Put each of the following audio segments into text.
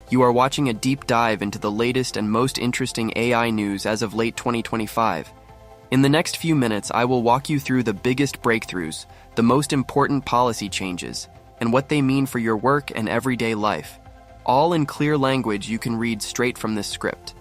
You are watching a deep dive into the latest and most interesting AI news as of late 2025. In the next few minutes, I will walk you through the biggest breakthroughs, the most important policy changes, and what they mean for your work and everyday life, all in clear language you can read straight from this script.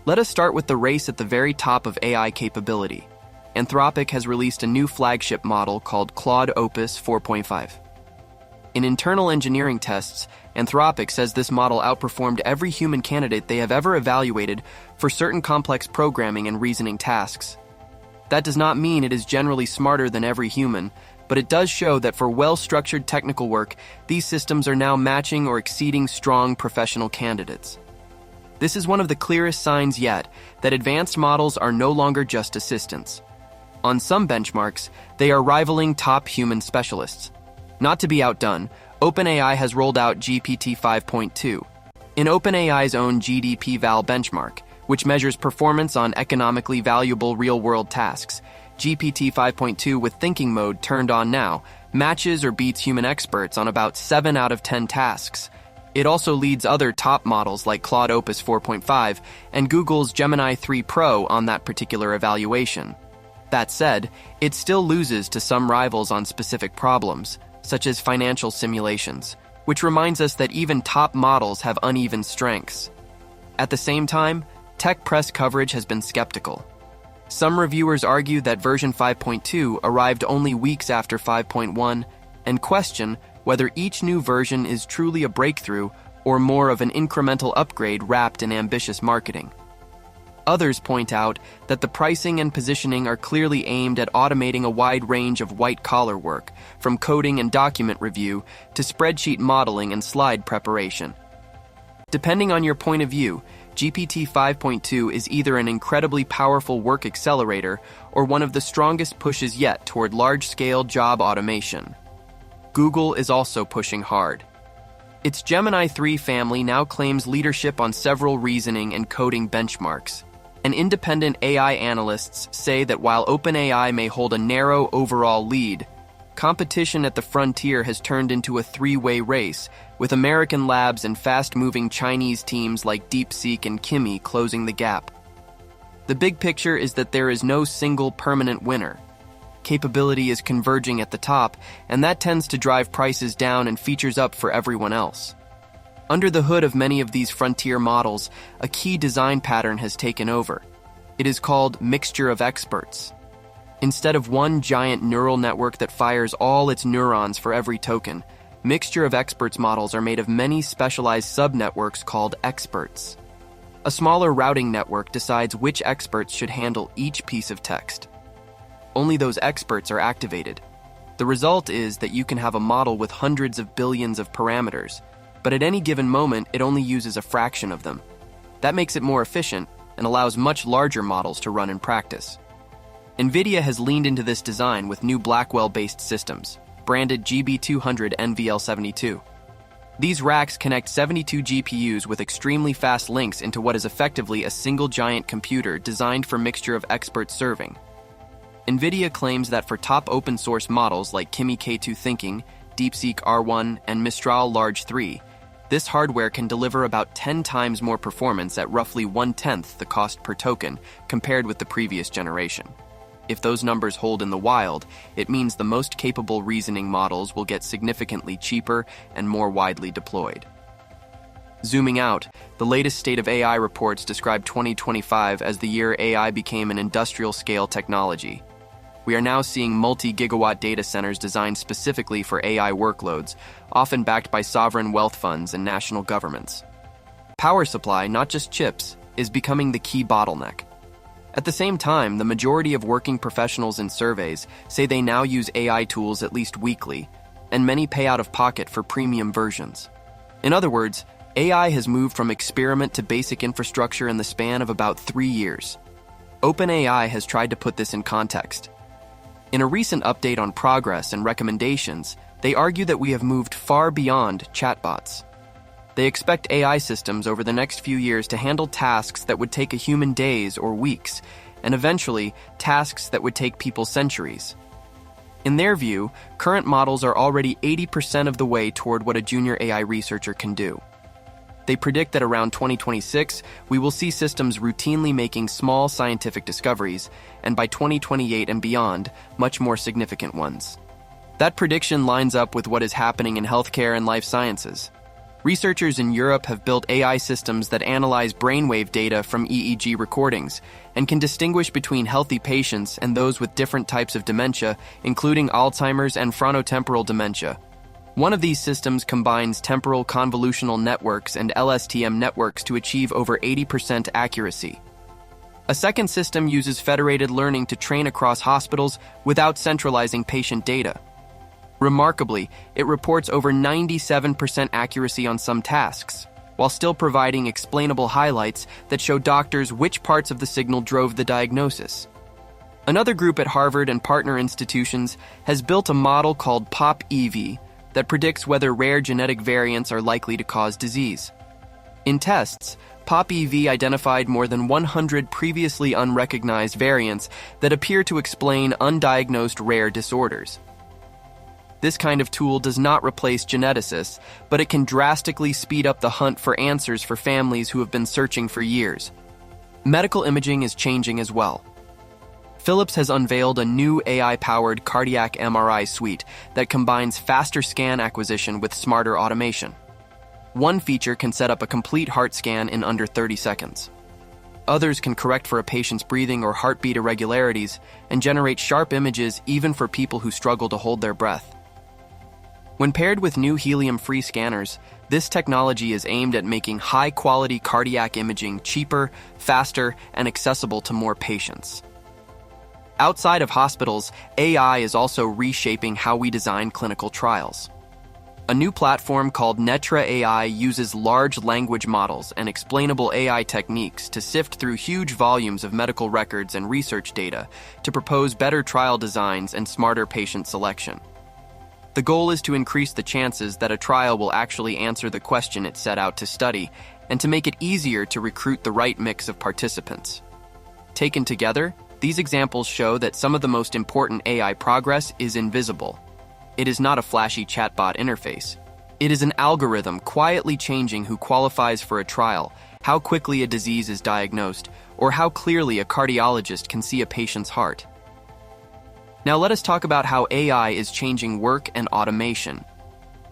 Let us start with the race at the very top of AI capability. Anthropic has released a new flagship model called Claude Opus 4.5. In internal engineering tests, Anthropic says this model outperformed every human candidate they have ever evaluated for certain complex programming and reasoning tasks. That does not mean it is generally smarter than every human, but it does show that for well-structured technical work, these systems are now matching or exceeding strong professional candidates. This is one of the clearest signs yet that advanced models are no longer just assistants. On some benchmarks, they are rivaling top human specialists. Not to be outdone, OpenAI has rolled out GPT 5.2. In OpenAI's own GDP-Val benchmark, which measures performance on economically valuable real-world tasks, GPT 5.2 with thinking mode turned on now matches or beats human experts on about 7 out of 10 tasks. It also leads other top models like Claude Opus 4.5 and Google's Gemini 3 Pro on that particular evaluation. That said, it still loses to some rivals on specific problems, such as financial simulations, which reminds us that even top models have uneven strengths. At the same time, tech press coverage has been skeptical. Some reviewers argue that version 5.2 arrived only weeks after 5.1 and question whether each new version is truly a breakthrough or more of an incremental upgrade wrapped in ambitious marketing. Others point out that the pricing and positioning are clearly aimed at automating a wide range of white-collar work, from coding and document review to spreadsheet modeling and slide preparation. Depending on your point of view, GPT 5.2 is either an incredibly powerful work accelerator or one of the strongest pushes yet toward large-scale job automation. Google is also pushing hard. Its Gemini 3 family now claims leadership on several reasoning and coding benchmarks. And independent AI analysts say that while OpenAI may hold a narrow overall lead, competition at the frontier has turned into a three-way race, with American labs and fast-moving Chinese teams like DeepSeek and Kimi closing the gap. The big picture is that there is no single permanent winner. Capability is converging at the top, and that tends to drive prices down and features up for everyone else. Under the hood of many of these frontier models, a key design pattern has taken over. It is called mixture of experts. Instead of one giant neural network that fires all its neurons for every token, mixture of experts models are made of many specialized subnetworks called experts. A smaller routing network decides which experts should handle each piece of text. Only those experts are activated. The result is that you can have a model with hundreds of billions of parameters, but at any given moment, it only uses a fraction of them. That makes it more efficient and allows much larger models to run in practice. NVIDIA has leaned into this design with new Blackwell-based systems, branded GB200 NVL72. These racks connect 72 GPUs with extremely fast links into what is effectively a single giant computer designed for mixture of expert serving. NVIDIA claims that for top open-source models like Kimi K2 Thinking, DeepSeek R1, and Mistral Large 3, this hardware can deliver about 10 times more performance at roughly 1/10 the cost per token compared with the previous generation. If those numbers hold in the wild, it means the most capable reasoning models will get significantly cheaper and more widely deployed. Zooming out, the latest State of AI reports describe 2025 as the year AI became an industrial-scale technology. We are now seeing multi-gigawatt data centers designed specifically for AI workloads, often backed by sovereign wealth funds and national governments. Power supply, not just chips, is becoming the key bottleneck. At the same time, the majority of working professionals in surveys say they now use AI tools at least weekly, and many pay out of pocket for premium versions. In other words, AI has moved from experiment to basic infrastructure in the span of about 3 years. OpenAI has tried to put this in context. In a recent update on progress and recommendations, they argue that we have moved far beyond chatbots. They expect AI systems over the next few years to handle tasks that would take a human days or weeks, and eventually, tasks that would take people centuries. In their view, current models are already 80% of the way toward what a junior AI researcher can do. They predict that around 2026, we will see systems routinely making small scientific discoveries, and by 2028 and beyond, much more significant ones. That prediction lines up with what is happening in healthcare and life sciences. Researchers in Europe have built AI systems that analyze brainwave data from EEG recordings and can distinguish between healthy patients and those with different types of dementia, including Alzheimer's and frontotemporal dementia. One of these systems combines temporal convolutional networks and LSTM networks to achieve over 80% accuracy. A second system uses federated learning to train across hospitals without centralizing patient data. Remarkably, it reports over 97% accuracy on some tasks, while still providing explainable highlights that show doctors which parts of the signal drove the diagnosis. Another group at Harvard and partner institutions has built a model called POP-EV that predicts whether rare genetic variants are likely to cause disease. In tests, POP-EV identified more than 100 previously unrecognized variants that appear to explain undiagnosed rare disorders. This kind of tool does not replace geneticists, but it can drastically speed up the hunt for answers for families who have been searching for years. Medical imaging is changing as well. Philips has unveiled a new AI-powered cardiac MRI suite that combines faster scan acquisition with smarter automation. One feature can set up a complete heart scan in under 30 seconds. Others can correct for a patient's breathing or heartbeat irregularities and generate sharp images even for people who struggle to hold their breath. When paired with new helium-free scanners, this technology is aimed at making high-quality cardiac imaging cheaper, faster, and accessible to more patients. Outside of hospitals, AI is also reshaping how we design clinical trials. A new platform called Netra AI uses large language models and explainable AI techniques to sift through huge volumes of medical records and research data to propose better trial designs and smarter patient selection. The goal is to increase the chances that a trial will actually answer the question it set out to study and to make it easier to recruit the right mix of participants. Taken together, these examples show that some of the most important AI progress is invisible. It is not a flashy chatbot interface. It is an algorithm quietly changing who qualifies for a trial, how quickly a disease is diagnosed, or how clearly a cardiologist can see a patient's heart. Now let us talk about how AI is changing work and automation.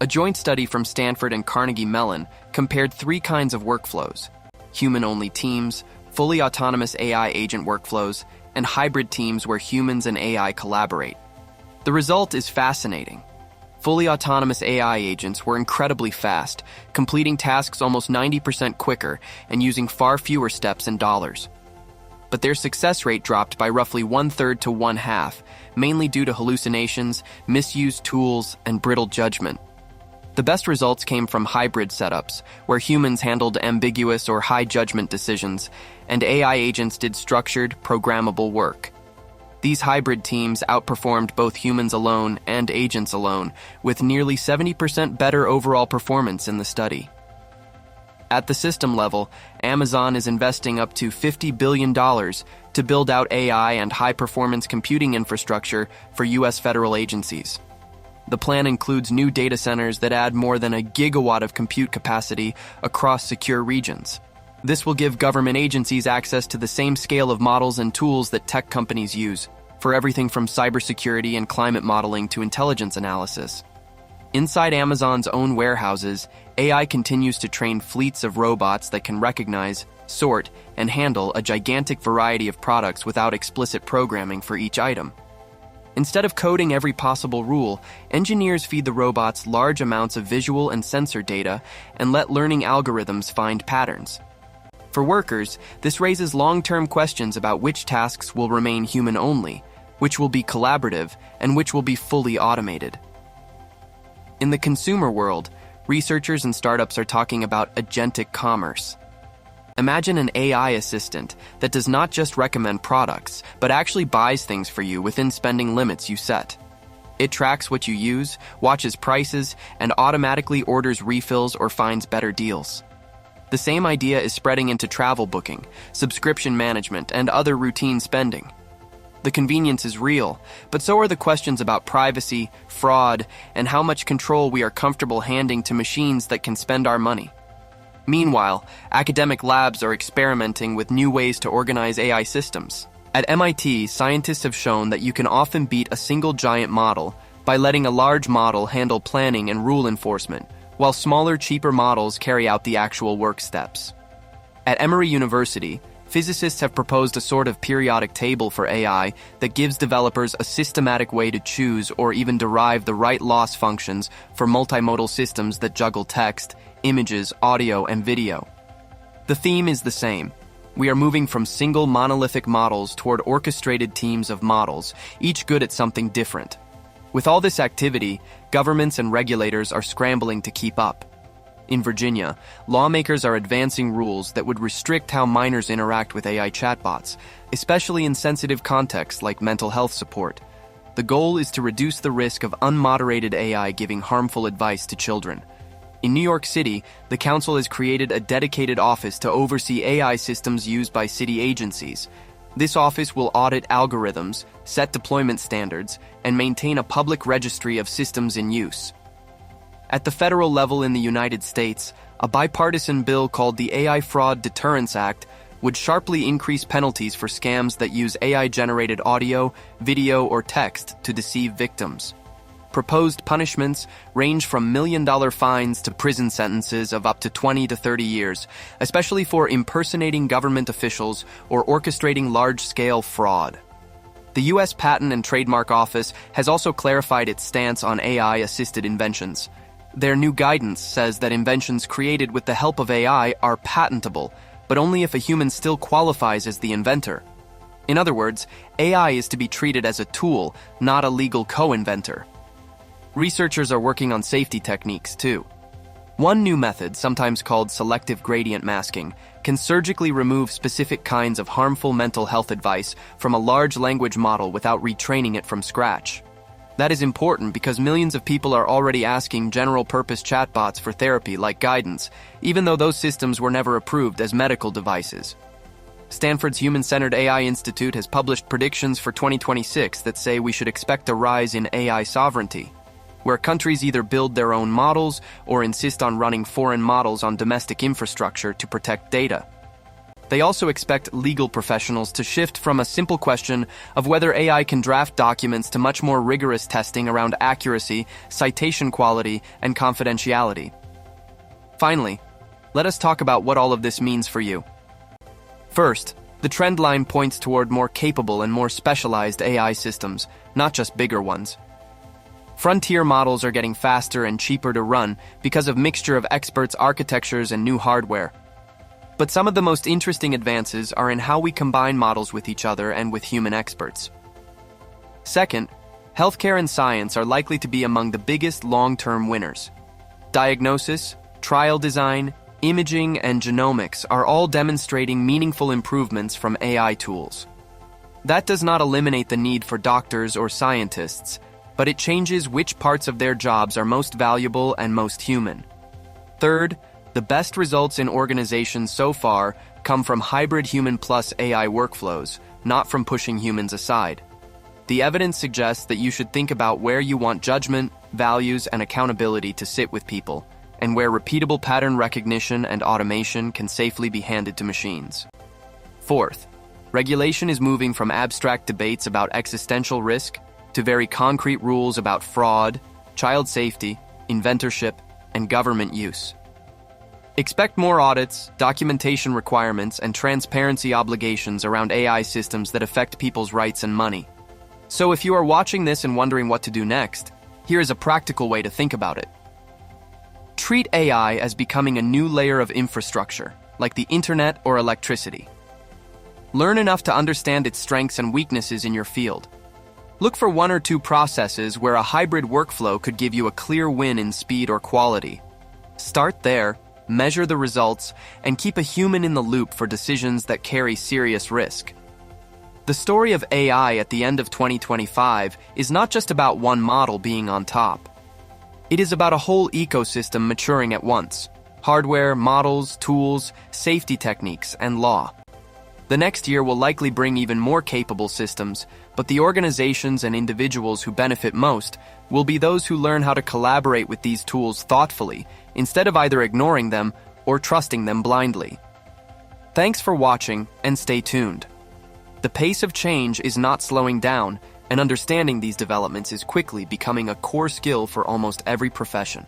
A joint study from Stanford and Carnegie Mellon compared 3 kinds of workflows: human-only teams, fully autonomous AI agent workflows, and hybrid teams where humans and AI collaborate. The result is fascinating. Fully autonomous AI agents were incredibly fast, completing tasks almost 90% quicker and using far fewer steps and dollars. But their success rate dropped by roughly 1/3 to 1/2, mainly due to hallucinations, misused tools, and brittle judgment. The best results came from hybrid setups, where humans handled ambiguous or high judgment decisions, and AI agents did structured, programmable work. These hybrid teams outperformed both humans alone and agents alone, with nearly 70% better overall performance in the study. At the system level, Amazon is investing up to $50 billion to build out AI and high-performance computing infrastructure for U.S. federal agencies. The plan includes new data centers that add more than 1 gigawatt of compute capacity across secure regions. This will give government agencies access to the same scale of models and tools that tech companies use, for everything from cybersecurity and climate modeling to intelligence analysis. Inside Amazon's own warehouses, AI continues to train fleets of robots that can recognize, sort, and handle a gigantic variety of products without explicit programming for each item. Instead of coding every possible rule, engineers feed the robots large amounts of visual and sensor data and let learning algorithms find patterns. For workers, this raises long-term questions about which tasks will remain human-only, which will be collaborative, and which will be fully automated. In the consumer world, researchers and startups are talking about agentic commerce. Imagine an AI assistant that does not just recommend products, but actually buys things for you within spending limits you set. It tracks what you use, watches prices, and automatically orders refills or finds better deals. The same idea is spreading into travel booking, subscription management, and other routine spending. The convenience is real, but so are the questions about privacy, fraud, and how much control we are comfortable handing to machines that can spend our money. Meanwhile, academic labs are experimenting with new ways to organize AI systems. At MIT, scientists have shown that you can often beat a single giant model by letting a large model handle planning and rule enforcement, while smaller, cheaper models carry out the actual work steps. At Emory University, physicists have proposed a sort of periodic table for AI that gives developers a systematic way to choose or even derive the right loss functions for multimodal systems that juggle text, images, audio, and video. The theme is the same. We are moving from single monolithic models toward orchestrated teams of models, each good at something different. With all this activity, governments and regulators are scrambling to keep up. In Virginia, lawmakers are advancing rules that would restrict how minors interact with AI chatbots, especially in sensitive contexts like mental health support. The goal is to reduce the risk of unmoderated AI giving harmful advice to children. In New York City, the council has created a dedicated office to oversee AI systems used by city agencies. This office will audit algorithms, set deployment standards, and maintain a public registry of systems in use. At the federal level in the United States, a bipartisan bill called the AI Fraud Deterrence Act would sharply increase penalties for scams that use AI-generated audio, video, or text to deceive victims. Proposed punishments range from million-dollar fines to prison sentences of up to 20 to 30 years, especially for impersonating government officials or orchestrating large-scale fraud. The U.S. Patent and Trademark Office has also clarified its stance on AI-assisted inventions. Their new guidance says that inventions created with the help of AI are patentable, but only if a human still qualifies as the inventor. In other words, AI is to be treated as a tool, not a legal co-inventor. Researchers are working on safety techniques, too. One new method, sometimes called selective gradient masking, can surgically remove specific kinds of harmful mental health advice from a large language model without retraining it from scratch. That is important because millions of people are already asking general-purpose chatbots for therapy like guidance, even though those systems were never approved as medical devices. Stanford's Human-Centered AI Institute has published predictions for 2026 that say we should expect a rise in AI sovereignty, where countries either build their own models or insist on running foreign models on domestic infrastructure to protect data. They also expect legal professionals to shift from a simple question of whether AI can draft documents to much more rigorous testing around accuracy, citation quality, and confidentiality. Finally, let us talk about what all of this means for you. First, the trend line points toward more capable and more specialized AI systems, not just bigger ones. Frontier models are getting faster and cheaper to run because of mixture of experts, architectures, and new hardware. But some of the most interesting advances are in how we combine models with each other and with human experts. Second, healthcare and science are likely to be among the biggest long-term winners. Diagnosis, trial design, imaging, and genomics are all demonstrating meaningful improvements from AI tools. That does not eliminate the need for doctors or scientists, but it changes which parts of their jobs are most valuable and most human. Third, the best results in organizations so far come from hybrid human plus AI workflows, not from pushing humans aside. The evidence suggests that you should think about where you want judgment, values, and accountability to sit with people, and where repeatable pattern recognition and automation can safely be handed to machines. Fourth, regulation is moving from abstract debates about existential risk to very concrete rules about fraud, child safety, inventorship, and government use. Expect more audits, documentation requirements, and transparency obligations around AI systems that affect people's rights and money. So if you are watching this and wondering what to do next, here is a practical way to think about it. Treat AI as becoming a new layer of infrastructure, like the internet or electricity. Learn enough to understand its strengths and weaknesses in your field. Look for one or two processes where a hybrid workflow could give you a clear win in speed or quality. Start there, measure the results, and keep a human in the loop for decisions that carry serious risk. The story of AI at the end of 2025 is not just about one model being on top. It is about a whole ecosystem maturing at once: hardware, models, tools, safety techniques, and law. The next year will likely bring even more capable systems, but the organizations and individuals who benefit most will be those who learn how to collaborate with these tools thoughtfully, instead of either ignoring them or trusting them blindly. Thanks for watching, and stay tuned. The pace of change is not slowing down, and understanding these developments is quickly becoming a core skill for almost every profession.